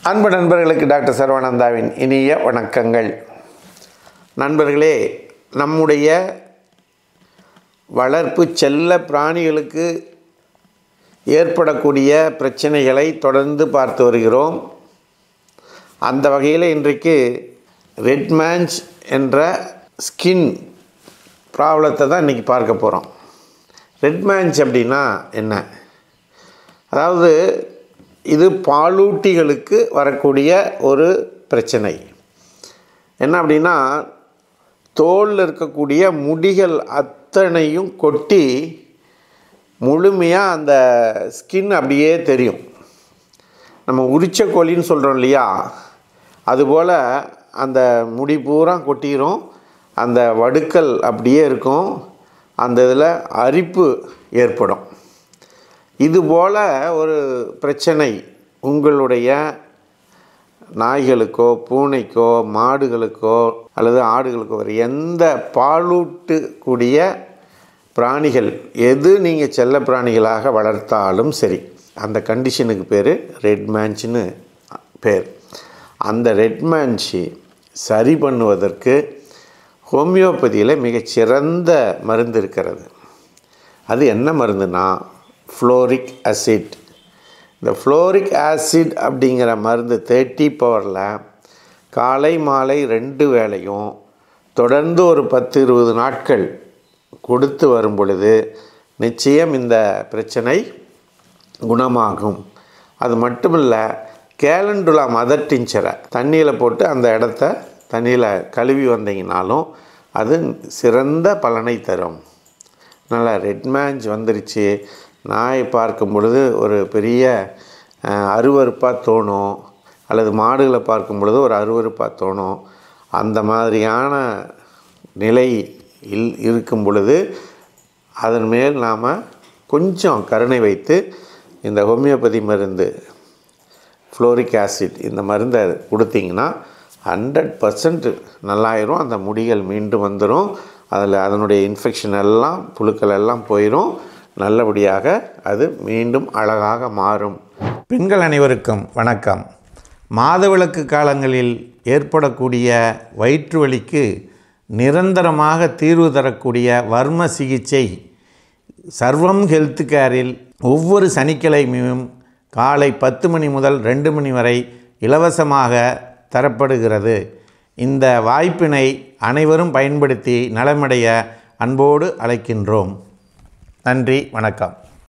அன்பு நண்பர்களுக்கு டாக்டர் சரவணந்தாவின் இனிய வணக்கங்கள். நண்பர்களே, நம்முடைய வளர்ப்பு செல்ல பிராணிகளுக்கு ஏற்படக்கூடிய பிரச்சனைகளை தொடர்ந்து பார்த்து வருகிறோம். அந்த வகையில் இன்றைக்கு ரெட் மேன்ச் என்ற ஸ்கின் ப்ராப்ளத்தை தான் இன்றைக்கி பார்க்க போகிறோம். ரெட் மேன்ச் அப்படின்னா என்ன? அதாவது இது பாலூட்டிகளுக்கு வரக்கூடிய ஒரு பிரச்சனை. என்ன அப்படின்னா, தோலில் இருக்கக்கூடிய முடிகள் அத்தனையும் கொட்டி முழுமையாக அந்த ஸ்கின் அப்படியே தெரியும். நம்ம உரிச்ச கோழின்னு சொல்கிறோம் இல்லையா, அதுபோல் அந்த முடி பூரா கொட்டிடும். அந்த வடுக்கல் அப்படியே இருக்கும். அந்த இதில் அரிப்பு ஏற்படும். இதுபோல் ஒரு பிரச்சனை உங்களுடைய நாய்களுக்கோ பூனைக்கோ மாடுகளுக்கோ அல்லது ஆடுகளுக்கோ வர எந்த பாலூட்டக்கூடிய பிராணிகள் எது நீங்கள் செல்ல பிராணிகளாக வளர்த்தாலும் சரி, அந்த கண்டிஷனுக்கு பேர் ரெட் மேன்ச்னு பேர். அந்த ரெட் மேன்ச்சி சரி பண்ணுவதற்கு ஹோமியோபதியில் மிகச்சிறந்த மருந்து இருக்கிறது. அது என்ன மருந்துனா ஃப்ளோரிக் ஆசிட். இந்த ஃப்ளோரிக் ஆசிட் அப்படிங்கிற மருந்து 30 பவரில் காலை மாலை 2 வேளையும் தொடர்ந்து ஒரு 10-20 நாட்கள் கொடுத்து வரும் பொழுது நிச்சயம் இந்த பிரச்சனை குணமாகும். அது மட்டுமில்லை, கேலண்டுலா மதர் டிஞ்சரை தண்ணியில் போட்டு அந்த இடத்த தண்ணியில் கழுவி வந்தீங்கனாலும் அது சிறந்த பலனை தரும். நல்லா ரெட் மேன்ச் வந்துருச்சு, நாயை பார்க்கும் பொழுது ஒரு பெரிய அருவருப்பாக தோணும், அல்லது மாடுகளை பார்க்கும் பொழுது ஒரு அருவருப்பாக தோணும். அந்த மாதிரியான நிலை இருக்கும் பொழுது அதன் மேல் நாம் கொஞ்சம் கருணை வைத்து இந்த ஹோமியோபதி மருந்து ஃப்ளோரிக் ஆசிட் இந்த மருந்தை கொடுத்தீங்கன்னா 100% நல்லாயிரும். அந்த முடிகள் மீண்டும் வந்துடும். அதனுடைய இன்ஃபெக்ஷன் எல்லாம் புழுக்கள் எல்லாம் போயிடும். நல்லபடியாக அது மீண்டும் அழகாக மாறும். பெண்கள் அனைவருக்கும் வணக்கம். மாதவிலக்கு காலங்களில் ஏற்படக்கூடிய வயிற்று வலிக்கு நிரந்தரமாக தீர்வு தரக்கூடிய வர்ம சிகிச்சை சர்வம் ஹெல்த் கேரில் ஒவ்வொரு சனிக்கிழமையும் காலை 10 மணி முதல் 2 மணி வரை இலவசமாக தரப்படுகிறது. இந்த வாய்ப்பினை அனைவரும் பயன்படுத்தி நலமடைய அன்போடு அழைக்கின்றோம். நன்றி, வணக்கம்.